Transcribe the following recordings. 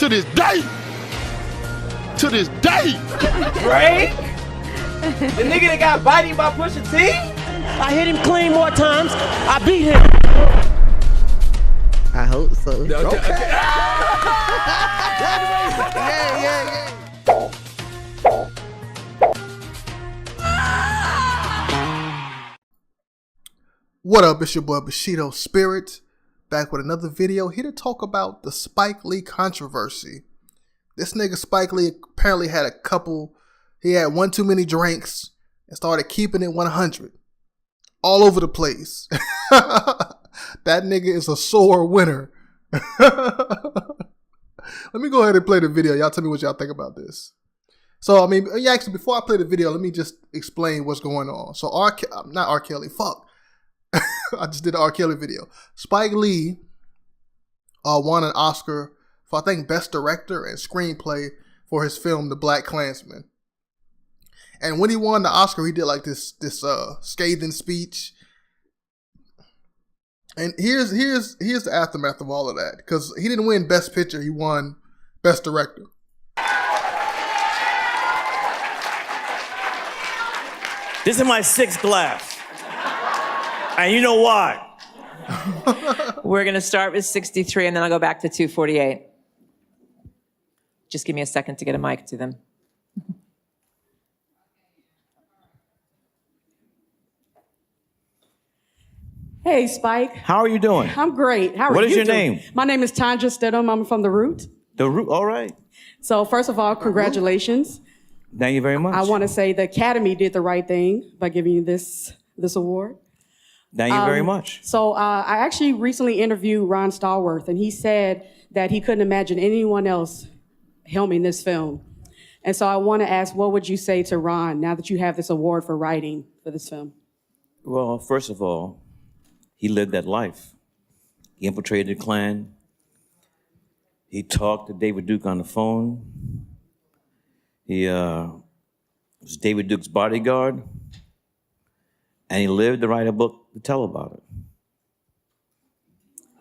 To this day. Drake? The nigga that got bodied by Pusha T? I hit him clean more times. I beat him. I hope so. Okay. Yeah. What up, it's your boy Bushido Spirit, back with another video, here to talk about the Spike Lee controversy. This nigga Spike Lee apparently had he had one too many drinks and started keeping it 100 all over the place. That nigga is a sore winner. Let me go ahead and play the video. Y'all tell me what y'all think about this. So, actually, before I play the video, let me just explain what's going on. So, not R. Kelly, fuck. I just did the R. Kelly video. Spike Lee won an Oscar for, I think, Best Director and Screenplay for his film, The Black Klansman. And when he won the Oscar, he did like this scathing speech. And here's the aftermath of all of that. Because he didn't win Best Picture, he won Best Director. This is my 6th glass. And you know why. We're going to start with 63 and then I'll go back to 248. Just give me a second to get a mic to them. Hey, Spike. How are you doing? I'm great. How are you? What is your name? My name is Tanja Stidham. I'm from The Root. The Root, all right. So first of all, congratulations. Thank you very much. I want to say the Academy did the right thing by giving you this award. Thank you very much. So I actually recently interviewed Ron Stallworth, and he said that he couldn't imagine anyone else helming this film. And so I want to ask, what would you say to Ron now that you have this award for writing for this film? Well, first of all, he lived that life. He infiltrated the Klan. He talked to David Duke on the phone. He was David Duke's bodyguard. And he lived to write a book to tell about it.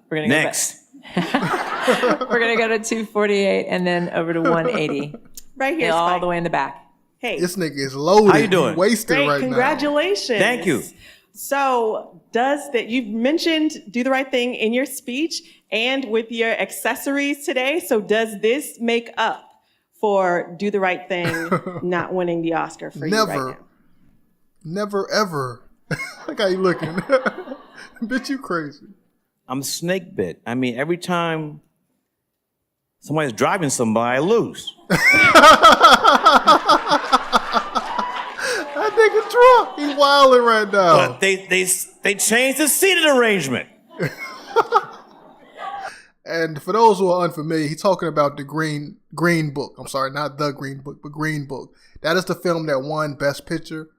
We're gonna Next. We're going to go to 248 and then over to 180. Right here, All Spike. the way in the back. Hey. This nigga is loaded. How you doing? He's wasted Great, right congratulations. Thank you. So you've mentioned Do the Right Thing in your speech and with your accessories today. So does this make up for Do the Right Thing not winning the Oscar for you right now? Never, ever. Look how you looking. Bitch, you crazy. I'm snake bit. Every time somebody's driving somebody, I lose. That nigga drunk. He's wilding right now. But they changed the seating arrangement. And for those who are unfamiliar, he's talking about the Green Book. I'm sorry, not the Green Book, but Green Book. That is the film that won Best Picture.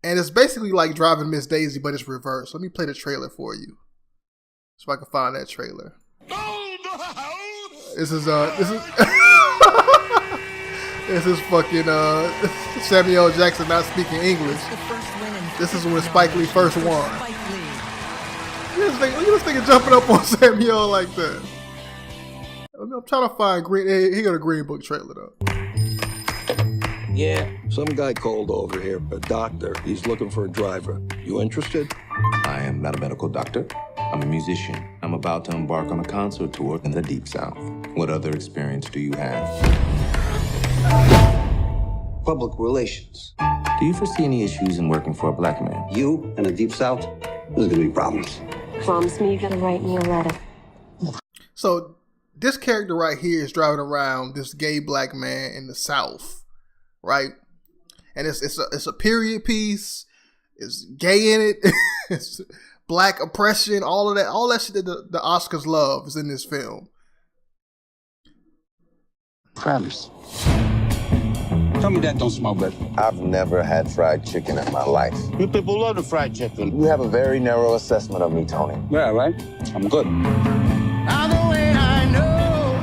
And it's basically like Driving Miss Daisy, but it's reversed. Let me play the trailer for you, so I can find that trailer. This is this is fucking Samuel L. Jackson not speaking English. This is when Spike Lee first won. Look at this nigga jumping up on Samuel like that. I'm trying to find Green. He got a Green Book trailer though. Yeah. Some guy called over here, a doctor. He's looking for a driver. You interested? I am not a medical doctor. I'm a musician. I'm about to embark on a concert tour in the Deep South. What other experience do you have? Public relations. Do you foresee any issues in working for a black man? You in the Deep South? There's gonna be problems. Promise me you're gonna write me a letter. So this character right here is driving around this gay black man in the South, right? And it's a period piece. It's gay in it. It's black oppression. All that shit that the Oscars love is in this film. Travis. Tell me that don't smell good. I've never had fried chicken in my life. You people love the fried chicken. You have a very narrow assessment of me, Tony. Yeah, right? I'm good.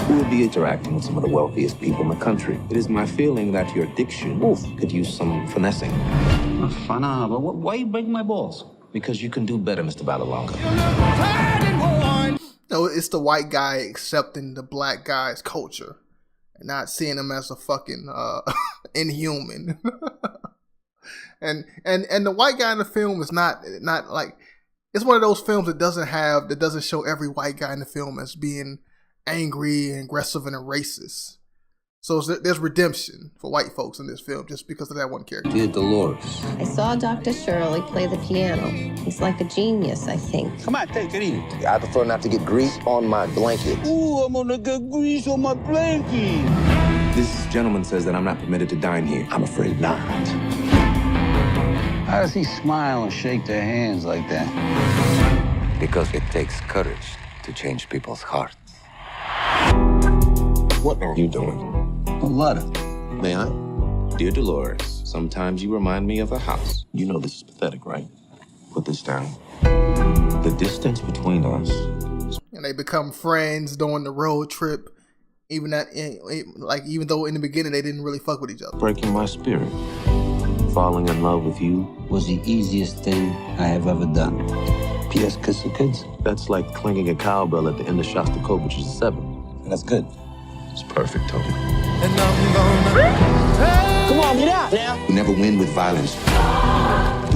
You will be interacting with some of the wealthiest people in the country. It is my feeling that your diction could use some finessing. But why you breaking my balls? Because you can do better, Mr. Balalonga. No, it's the white guy accepting the black guy's culture and not seeing him as a fucking inhuman. and the white guy in the film is not like, it's one of those films that doesn't show every white guy in the film as being angry and aggressive and a racist. So there's redemption for white folks in this film just because of that one character. Dear Dolores. I saw Dr. Shirley play the piano. He's like a genius, I think. Come on, take it easy. I prefer not to get grease on my blanket. Ooh, I'm gonna get grease on my blanket. This gentleman says that I'm not permitted to dine here. I'm afraid not. How does he smile and shake their hands like that? Because it takes courage to change people's hearts. What are you doing? A letter. May I? Dear Dolores, sometimes you remind me of a house. You know this is pathetic, right? Put this down. The distance between us. And they become friends during the road trip. Even though in the beginning they didn't really fuck with each other. Breaking my spirit. Falling in love with you Was the easiest thing I have ever done. P.S. Kiss the kids. That's like clanging a cowbell at the end of Shostakovich's 7. That's good. It's perfect, Tony. Come on, get out now. You never win with violence.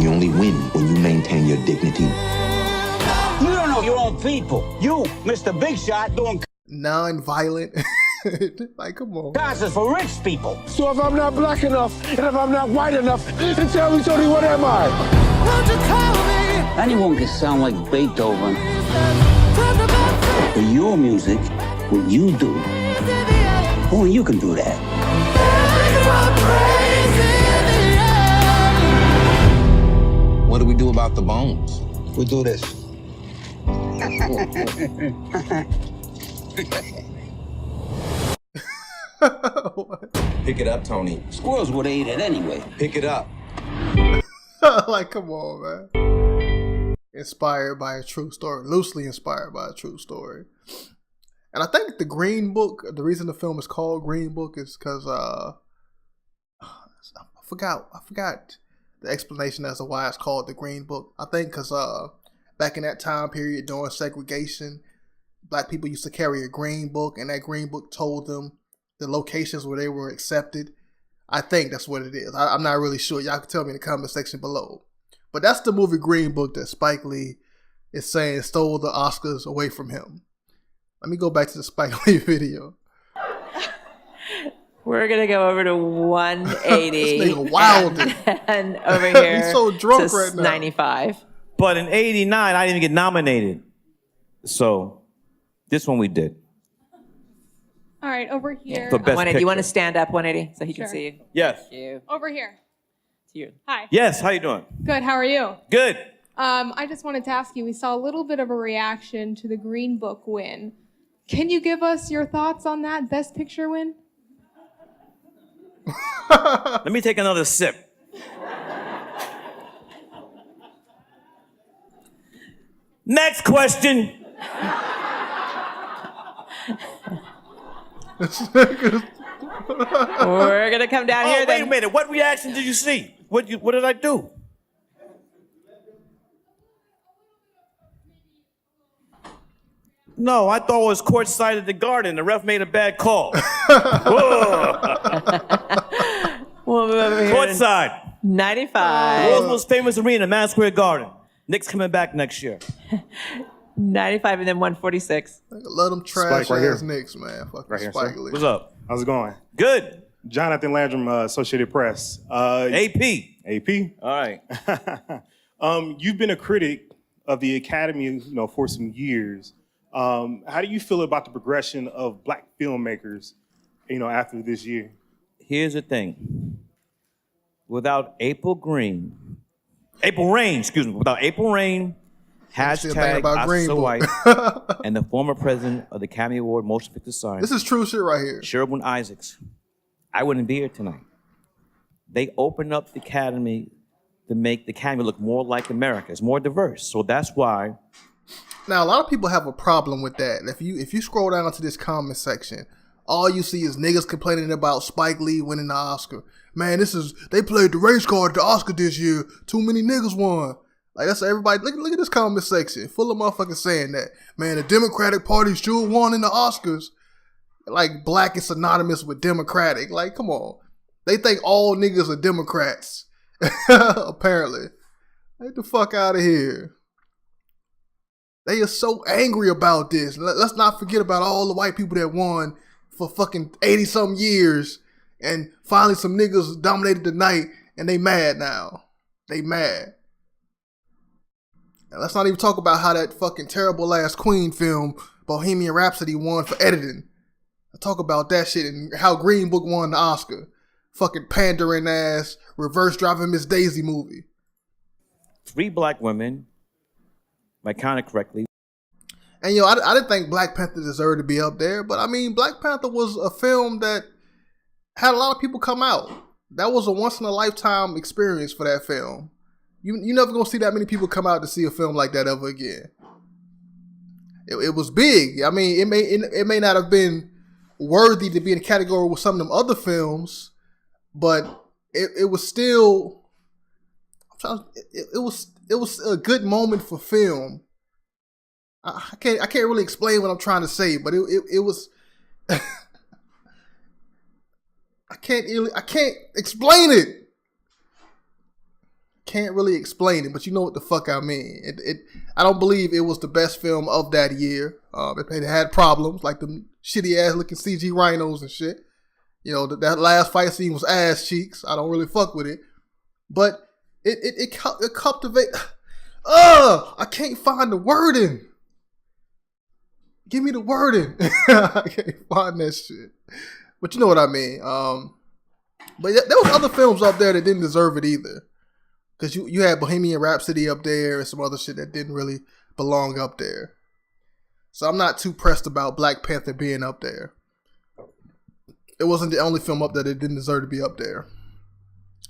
You only win when you maintain your dignity. You don't know your own people. You, Mr. Big Shot, doing Non-violent. Like, come on. concerts for rich people. So if I'm not black enough, and if I'm not white enough, then tell me, Tony, what am I? Anyone can sound like Beethoven. But your music, what you do, only you can do that. What do we do about the bones? We do this. Pick it up, Tony. Squirrels would have ate it anyway. Pick it up. Like, come on, man. Inspired by a true story. Loosely inspired by a true story. And I think the Green Book, the reason the film is called Green Book is because I forgot the explanation as to why it's called the Green Book. I think because back in that time period during segregation, black people used to carry a green book, and that green book told them the locations where they were accepted. I think that's what it is. I'm not really sure. Y'all can tell me in the comment section below. But that's the movie Green Book that Spike Lee is saying stole the Oscars away from him. Let me go back to the Spike Lee video. We're going to go over to 180. This nigga wilding. And over here He's so drunk to right now. 95. But in '89, I didn't even get nominated. So this one we did. All right, over here. For best 180. You want to picture. stand up, 180, so he Sure. can see you? Yes. Thank you. Over here. To you. Hi. Yes. How you doing? Good. How are you? Good. I just wanted to ask you. We saw a little bit of a reaction to the Green Book win. Can you give us your thoughts on that Best Picture win? Let me take another sip. Next question. We're going to come down here Wait then. a minute. What reaction did you see? What did I do? No, I thought it was courtside at the Garden. The ref made a bad call. We'll move over here. Courtside. 95. The world's most famous arena, Madison Square Garden. Knicks coming back next year. 95 and then 146. Let them trash Spike right ass here. Knicks, man. Fucking Right here, Spike sir. Lee. What's up? How's it going? Good. Jonathan Landrum, Associated Press. AP. AP. All right. You've been a critic of the Academy, for some years. How do you feel about the progression of black filmmakers, after this year? Here's the thing. Without April Rain, without April Rain, Still thinking hashtag about Green so Book. white, and the former president of the Academy Award Motion Picture Science, This is true shit right here. Sherwin Isaacs, I wouldn't be here tonight. They opened up the Academy to make the Academy look more like America. It's more diverse. So that's why. Now, a lot of people have a problem with that. If you scroll down to this comment section, all you see is niggas complaining about Spike Lee winning the Oscar. Man, they played the race card at the Oscar this year. Too many niggas won. Like that's everybody. Look at this comment section full of motherfuckers saying that. Man, the Democratic Party should have won in the Oscars. Like black is synonymous with Democratic. Like, come on. They think all niggas are Democrats. Apparently. Get the fuck out of here. They are so angry about this. Let's not forget about all the white people that won for fucking 80-something years. And finally some niggas dominated the night and they mad now. They mad. And let's not even talk about how that fucking terrible ass Queen film, Bohemian Rhapsody, won for editing. I talk about that shit and how Green Book won the Oscar. Fucking pandering ass, reverse driving Miss Daisy movie. 3 black women, if I counted correctly. And I didn't think Black Panther deserved to be up there, but I mean, Black Panther was a film that had a lot of people come out. That was a once in a lifetime experience for that film. You never gonna see that many people come out to see a film like that ever again. It was big. I mean, it may not have been worthy to be in a category with some of them other films, but it was still. It was a good moment for film. I can't really explain what I'm trying to say, but it was. I can't explain it. Can't really explain it, but you know what the fuck I mean. I don't believe it was the best film of that year. It had problems like the shitty ass looking CG rhinos and shit. You know, that last fight scene was ass cheeks. I don't really fuck with it, but it cultivate. I can't find the wording. Give me the wording. I can't find that shit. But you know what I mean. But there was other films up there that didn't deserve it either. Because you had Bohemian Rhapsody up there and some other shit that didn't really belong up there. So I'm not too pressed about Black Panther being up there. It wasn't the only film up there that didn't deserve to be up there.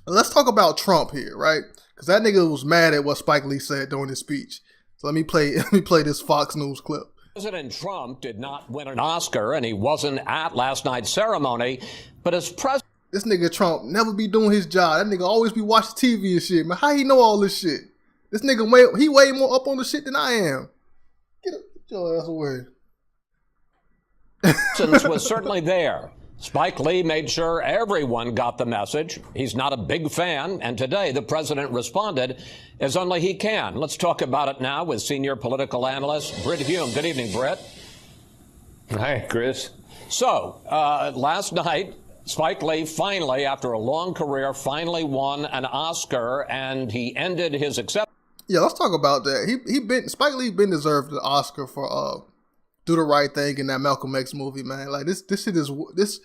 Let's talk about Trump here, right? Because that nigga was mad at what Spike Lee said during his speech. So let me play this Fox News clip. President Trump did not win an Oscar, and he wasn't at last night's ceremony, but as president... This nigga Trump never be doing his job. That nigga always be watching TV and shit, man. How he know all this shit? This nigga way more up on the shit than I am. Get your ass away. was certainly there. Spike Lee made sure everyone got the message. He's not a big fan, and today the president responded as only he can. Let's talk about it now with senior political analyst Britt Hume. Good evening, Britt. Hi, Chris. So, last night, Spike Lee finally, after a long career, finally won an Oscar, and he ended his acceptance. Yeah, let's talk about that. Spike Lee been deserved the Oscar for Do the Right Thing in that Malcolm X movie, man. Like this shit is this.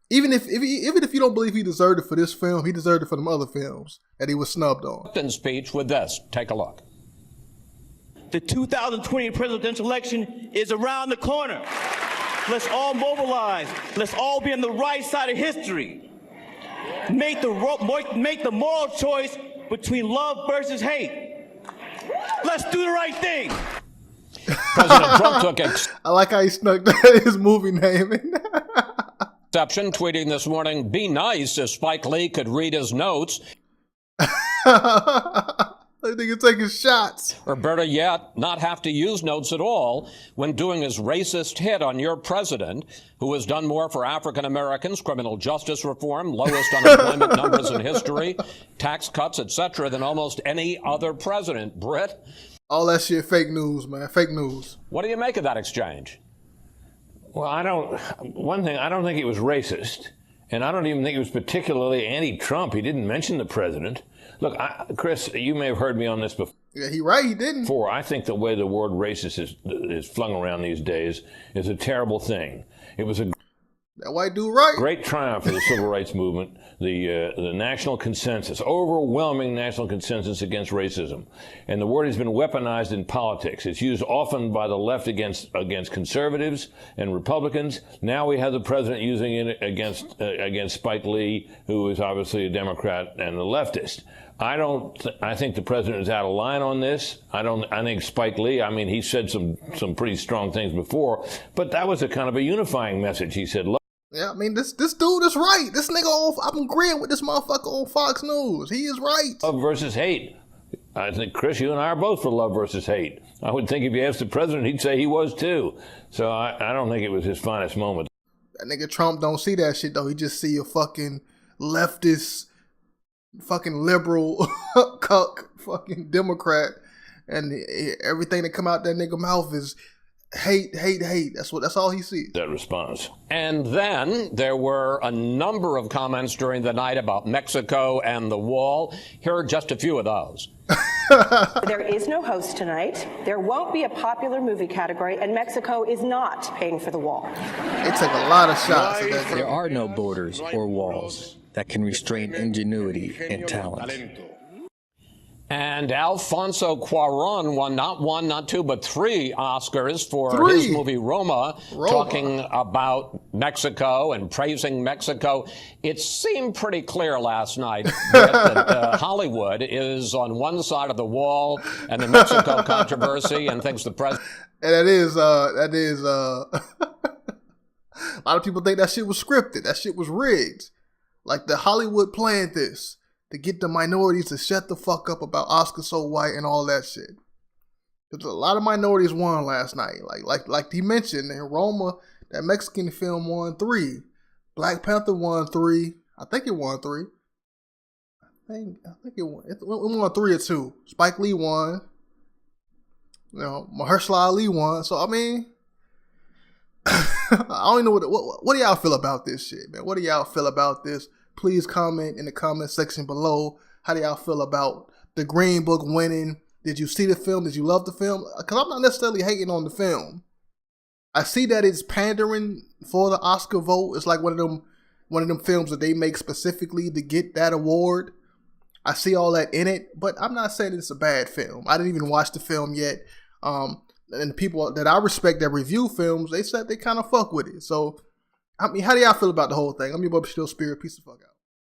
Even if you don't believe he deserved it for this film, he deserved it for them other films that he was snubbed on. Speech with this. Take a look. The 2020 presidential election is around the corner. Let's all mobilize. Let's all be on the right side of history. Make the moral choice between love versus hate. Let's do the right thing. President Trump took I like how he snuck his movie name in. Exception, tweeting this morning, "Be nice if Spike Lee could read his notes." I think he's taking shots. Or better yet, not have to use notes at all when doing his racist hit on your president, who has done more for African Americans, criminal justice reform, lowest unemployment numbers in history, tax cuts, etc., than almost any other president. Britt? All that shit fake news, man. Fake news. What do you make of that exchange? Well, I don't think he was racist. And I don't even think he was particularly anti-Trump. He didn't mention the president. Look, Chris, you may have heard me on this before. Yeah, he didn't. I think the way the word racist is flung around these days is a terrible thing. It was a that white dude right. Great triumph for the civil rights movement, the national consensus, overwhelming national consensus against racism. And the word has been weaponized in politics. It's used often by the left against conservatives and Republicans. Now we have the president using it against Spike Lee, who is obviously a Democrat and a leftist. I think the president is out of line on this. I think Spike Lee, I mean, he said some pretty strong things before, but that was a kind of a unifying message. He said, look. Yeah, I mean, this dude is right. This nigga, I'm agreeing with this motherfucker on Fox News. He is right. Love versus hate. I think, Chris, you and I are both for love versus hate. I would think if you asked the president, he'd say he was too. So I don't think it was his finest moment. That nigga Trump don't see that shit, though. He just see a fucking leftist, fucking liberal, cuck, fucking Democrat, and everything that come out that nigga mouth is hate, hate, hate. That's all he sees. That response. And then there were a number of comments during the night about Mexico and the wall. Here are just a few of those. There is no host tonight. There won't be a popular movie category, and Mexico is not paying for the wall. It took a lot of shots. There are no borders or walls that can restrain ingenuity and talent. And Alfonso Cuarón won not one, not two, but 3 Oscars for his movie Roma, talking about Mexico and praising Mexico. It seemed pretty clear last night that Hollywood is on one side of the wall and the Mexico controversy and thinks the president... And that is a lot of people think that shit was scripted. That shit was rigged. Like the Hollywood planned this to get the minorities to shut the fuck up about Oscar so white and all that shit. Because a lot of minorities won last night. Like he mentioned in Roma, that Mexican film won 3. Black Panther won 3. I think it won 3. I think it won. It won 3 or 2. Spike Lee won. You know, Mahershala Ali won. So I mean, I don't know what do y'all feel about this shit, man? What do y'all feel about this? Please comment in the comment section below. How do y'all feel about the Green Book winning? Did you see the film? Did you love the film? Because I'm not necessarily hating on the film. I see that it's pandering for the Oscar vote. It's like one of them films that they make specifically to get that award. I see all that in it, but I'm not saying it's a bad film. I didn't even watch the film yet. And the people that I respect that review films, they said they kind of fuck with it. So, I mean, how do y'all feel about the whole thing? I'm your boy, Still Spirit. Peace the fuck out.